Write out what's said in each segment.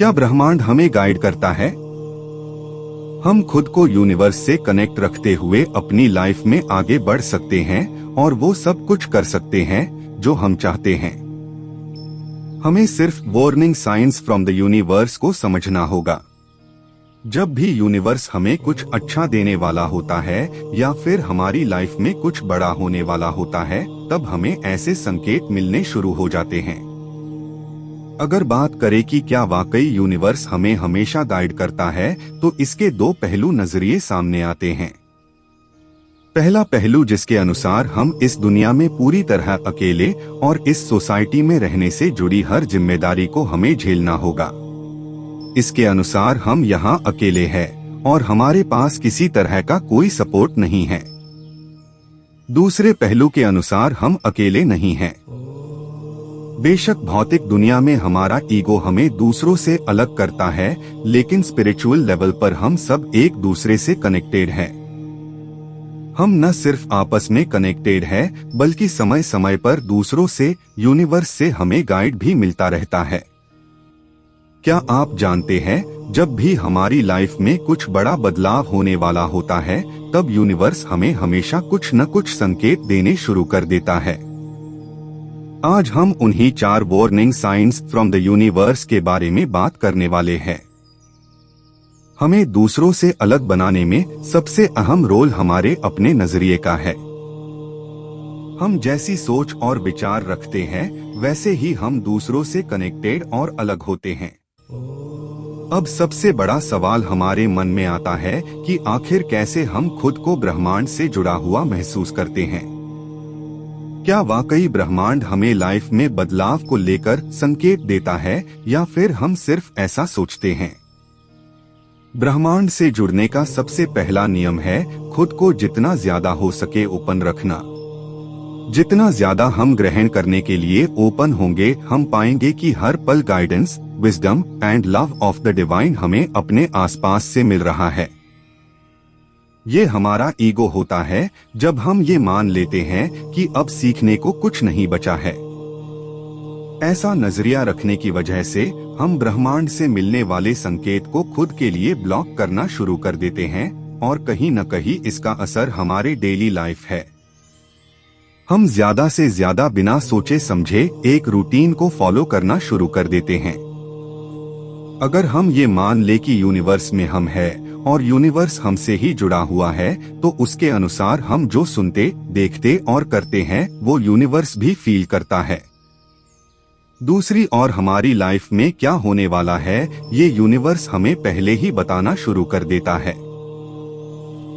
क्या ब्रह्मांड हमें गाइड करता है? हम खुद को यूनिवर्स से कनेक्ट रखते हुए अपनी लाइफ में आगे बढ़ सकते हैं और वो सब कुछ कर सकते हैं जो हम चाहते हैं। हमें सिर्फ warning science from the universe को समझना होगा। जब भी यूनिवर्स हमें कुछ अच्छा देने वाला होता है या फिर हमारी लाइफ में कुछ बड़ा होने वाला होता है, तब हमें ऐसे संकेत मिलने शुरू हो जाते हैं। अगर बात करें कि क्या वाकई यूनिवर्स हमें हमेशा गाइड करता है, तो इसके दो पहलू नजरिए सामने आते हैं। पहला पहलू जिसके अनुसार हम इस दुनिया में पूरी तरह अकेले और इस सोसाइटी में रहने से जुड़ी हर जिम्मेदारी को हमें झेलना होगा। इसके अनुसार हम यहाँ अकेले हैं और हमारे पास किसी तरह का कोई सपोर्ट नहीं है। दूसरे पहलू के अनुसार हम अकेले नहीं हैं। बेशक भौतिक दुनिया में हमारा ईगो हमें दूसरों से अलग करता है, लेकिन स्पिरिचुअल लेवल पर हम सब एक दूसरे से कनेक्टेड हैं। हम न सिर्फ आपस में कनेक्टेड हैं, बल्कि समय समय पर दूसरों से, यूनिवर्स से हमें गाइड भी मिलता रहता है। क्या आप जानते हैं, जब भी हमारी लाइफ में कुछ बड़ा बदलाव होने वाला होता है, तब यूनिवर्स हमें हमेशा कुछ न कुछ संकेत देने शुरू कर देता है। आज हम उन्हीं 4 warning science from the universe के बारे में बात करने वाले हैं। हमें दूसरों से अलग बनाने में सबसे अहम रोल हमारे अपने नजरिए का है। हम जैसी सोच और विचार रखते हैं, वैसे ही हम दूसरों से कनेक्टेड और अलग होते हैं। अब सबसे बड़ा सवाल हमारे मन में आता है कि आखिर कैसे हम खुद को ब्रह्मांड से जुड़ा हुआ महसूस करते हैं। क्या वाकई ब्रह्मांड हमें लाइफ में बदलाव को लेकर संकेत देता है, या फिर हम सिर्फ ऐसा सोचते हैं? ब्रह्मांड से जुड़ने का सबसे पहला नियम है खुद को जितना ज्यादा हो सके ओपन रखना। जितना ज्यादा हम ग्रहण करने के लिए ओपन होंगे, हम पाएंगे कि हर पल guidance, wisdom and love of the divine हमें अपने आसपास से मिल रहा है। ये हमारा ईगो होता है जब हम ये मान लेते हैं कि अब सीखने को कुछ नहीं बचा है। ऐसा नजरिया रखने की वजह से हम ब्रह्मांड से मिलने वाले संकेत को खुद के लिए ब्लॉक करना शुरू कर देते हैं, और कहीं न कहीं इसका असर हमारे डेली लाइफ है। हम ज्यादा से ज्यादा बिना सोचे समझे एक रूटीन को फॉलो करना शुरू कर देते हैं। अगर हम ये मान ले कि यूनिवर्स में हम हैं और यूनिवर्स हमसे ही जुड़ा हुआ है, तो उसके अनुसार हम जो सुनते, देखते और करते हैं, वो यूनिवर्स भी फील करता है। दूसरी ओर हमारी लाइफ में क्या होने वाला है, ये यूनिवर्स हमें पहले ही बताना शुरू कर देता है।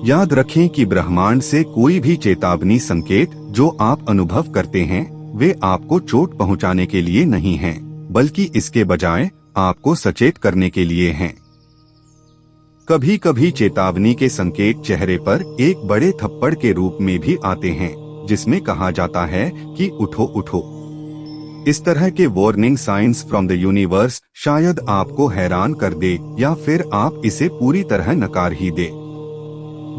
याद रखें कि ब्रह्मांड से कोई भी चेतावनी संकेत जो आप अनुभव करते हैं, वे आपको चोट पहुंचाने के लिए नहीं हैं, बल्कि इसके बजाय आपको सचेत करने के लिए हैं। कभी कभी चेतावनी के संकेत चेहरे पर एक बड़े थप्पड़ के रूप में भी आते हैं, जिसमें कहा जाता है कि उठो उठो। इस तरह के warning science from the universe शायद आपको हैरान कर दे, या फिर आप इसे पूरी तरह नकार ही दे।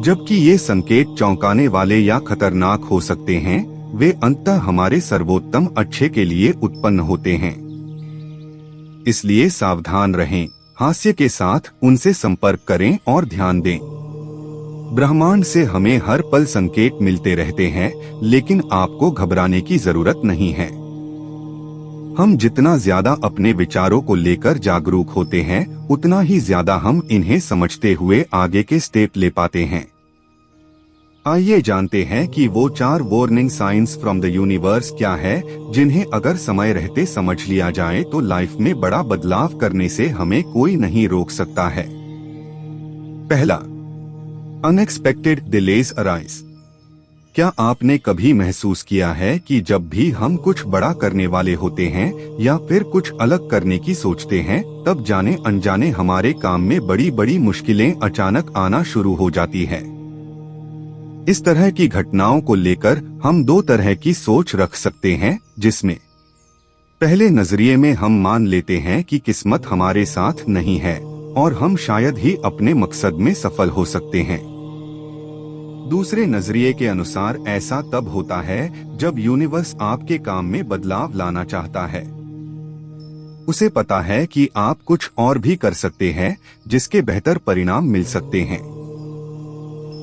जबकि ये संकेत चौंकाने वाले या खतरनाक हो सकते हैं, वे अंततः हमारे सर्वोत्तम अच्छे के लिए उत्पन्न होते हैं। इसलिए सावधान रहें, हास्य के साथ उनसे संपर्क करें और ध्यान दें। ब्रह्मांड से हमें हर पल संकेत मिलते रहते हैं, लेकिन आपको घबराने की जरूरत नहीं है। हम जितना ज्यादा अपने विचारों को लेकर जागरूक होते हैं, उतना ही ज्यादा हम इन्हें समझते हुए आगे के स्टेप ले पाते हैं। आइए जानते हैं कि वो 4 warning science from the universe क्या है, जिन्हें अगर समय रहते समझ लिया जाए तो लाइफ में बड़ा बदलाव करने से हमें कोई नहीं रोक सकता है। पहला, अनएक्सपेक्टेड डिलेज अराइज। क्या आपने कभी महसूस किया है कि जब भी हम कुछ बड़ा करने वाले होते हैं या फिर कुछ अलग करने की सोचते हैं, तब जाने अनजाने हमारे काम में बड़ी बड़ी मुश्किलें अचानक आना शुरू हो जाती है। इस तरह की घटनाओं को लेकर हम 2 तरह की सोच रख सकते हैं, जिसमें पहले नजरिए में हम मान लेते हैं कि किस्मत हमारे साथ नहीं है और हम शायद ही अपने मकसद में सफल हो सकते हैं। दूसरे नजरिए के अनुसार ऐसा तब होता है जब यूनिवर्स आपके काम में बदलाव लाना चाहता है। उसे पता है कि आप कुछ और भी कर सकते हैं जिसके बेहतर परिणाम मिल सकते हैं।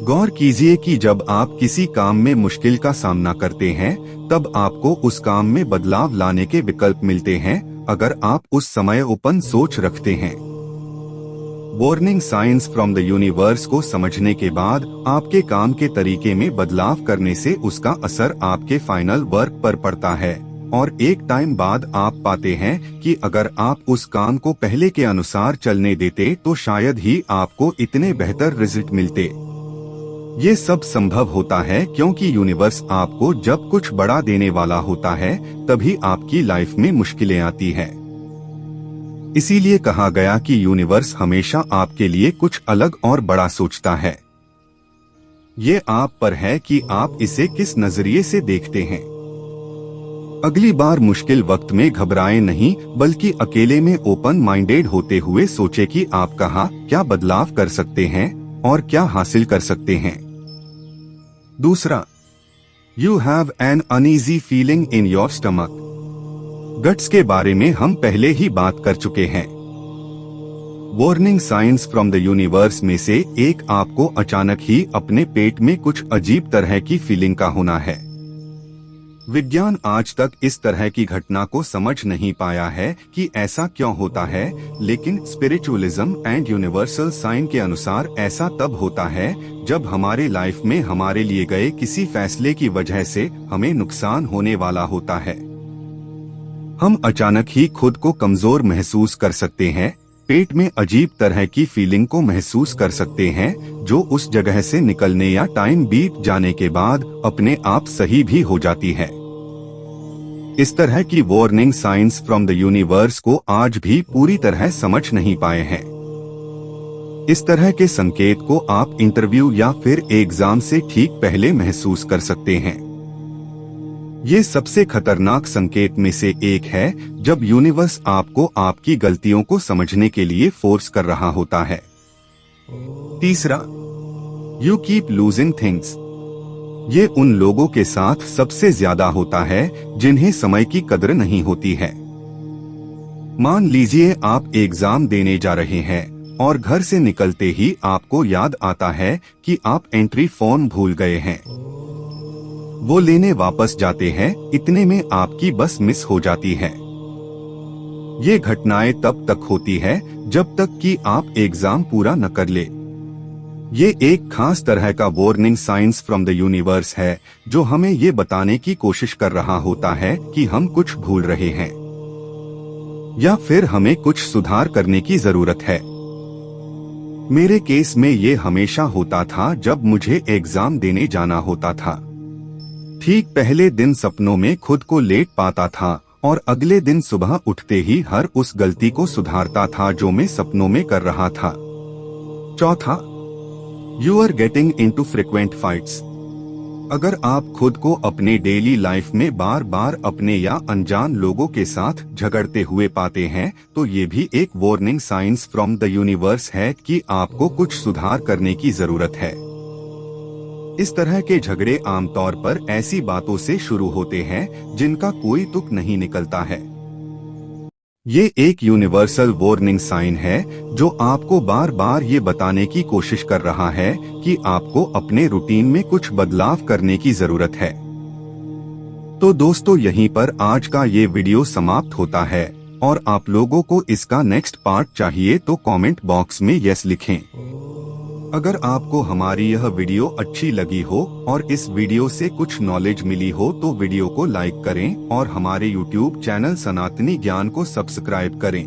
गौर कीजिए कि जब आप किसी काम में मुश्किल का सामना करते हैं तब आपको उस काम में बदलाव लाने के विकल्प मिलते हैं अगर आप उस समय ओपन सोच रखते हैं। Warning science from the universe को समझने के बाद आपके काम के तरीके में बदलाव करने से उसका असर आपके फाइनल वर्क पर पड़ता है और एक टाइम बाद आप पाते हैं कि अगर आप उस काम को पहले के अनुसार चलने देते तो शायद ही आपको इतने बेहतर रिजल्ट मिलते। ये सब संभव होता है क्योंकि यूनिवर्स आपको जब कुछ बड़ा देने वाला होता है तभी आपकी लाइफ में मुश्किलें आती हैं। इसीलिए कहा गया कि यूनिवर्स हमेशा आपके लिए कुछ अलग और बड़ा सोचता है। ये आप पर है कि आप इसे किस नजरिए से देखते हैं। अगली बार मुश्किल वक्त में घबराएं नहीं, बल्कि अकेले में ओपन माइंडेड होते हुए सोचे कि आप कहाँ क्या बदलाव कर सकते हैं और क्या हासिल कर सकते हैं। दूसरा, you have an uneasy feeling in your stomach. Guts के बारे में हम पहले ही बात कर चुके हैं। Warning science from the universe में से एक आपको अचानक ही अपने पेट में कुछ अजीब तरह की फीलिंग का होना है। विज्ञान आज तक इस तरह की घटना को समझ नहीं पाया है कि ऐसा क्यों होता है, लेकिन स्पिरिचुअलिज्म एंड यूनिवर्सल साइन के अनुसार ऐसा तब होता है जब हमारे लाइफ में हमारे लिए गए किसी फैसले की वजह से हमें नुकसान होने वाला होता है। हम अचानक ही खुद को कमजोर महसूस कर सकते हैं, पेट में अजीब तरह की फीलिंग को महसूस कर सकते हैं जो उस जगह से निकलने या टाइम बीत जाने के बाद अपने आप सही भी हो जाती है। इस तरह की warning science from the universe को आज भी पूरी तरह समझ नहीं पाए हैं। इस तरह के संकेत को आप इंटरव्यू या फिर एग्जाम से ठीक पहले महसूस कर सकते हैं। ये सबसे खतरनाक संकेत में से एक है जब यूनिवर्स आपको आपकी गलतियों को समझने के लिए फोर्स कर रहा होता है। तीसरा, यू कीप लूजिंग थिंग्स। ये उन लोगों के साथ सबसे ज्यादा होता है जिन्हें समय की कदर नहीं होती है। मान लीजिए आप एग्जाम देने जा रहे हैं और घर से निकलते ही आपको याद आता है कि आप एंट्री फॉर्म भूल गए हैं। वो लेने वापस जाते हैं, इतने में आपकी बस मिस हो जाती है। ये घटनाएं तब तक होती है जब तक कि आप एग्जाम पूरा न कर ले। ये एक खास तरह का warning science from the universe है जो हमें ये बताने की कोशिश कर रहा होता है कि हम कुछ भूल रहे हैं या फिर हमें कुछ सुधार करने की जरूरत है। मेरे केस में ये हमेशा होता था जब मुझे एग्जाम देने जाना होता था। ठीक पहले दिन सपनों में खुद को लेट पाता था और अगले दिन सुबह उठते ही हर उस गलती को सुधारता था जो मैं सपनों में कर रहा था। चौथा, you are getting into frequent fights. अगर आप खुद को अपने डेली लाइफ में बार बार अपने या अनजान लोगों के साथ झगड़ते हुए पाते हैं तो ये भी एक warning science from the universe है कि आपको कुछ सुधार करने की जरूरत है। इस तरह के झगड़े आमतौर पर ऐसी बातों से शुरू होते हैं जिनका कोई तुक नहीं निकलता है। ये एक यूनिवर्सल वार्निंग साइन है जो आपको बार बार ये बताने की कोशिश कर रहा है कि आपको अपने रूटीन में कुछ बदलाव करने की जरूरत है। तो दोस्तों, यहीं पर आज का ये वीडियो समाप्त होता है और आप लोगों को इसका नेक्स्ट पार्ट चाहिए तो कमेंट बॉक्स में यस लिखें। अगर आपको हमारी यह वीडियो अच्छी लगी हो और इस वीडियो से कुछ नॉलेज मिली हो तो वीडियो को लाइक करें और हमारे YouTube चैनल सनातनी ज्ञान को सब्सक्राइब करें।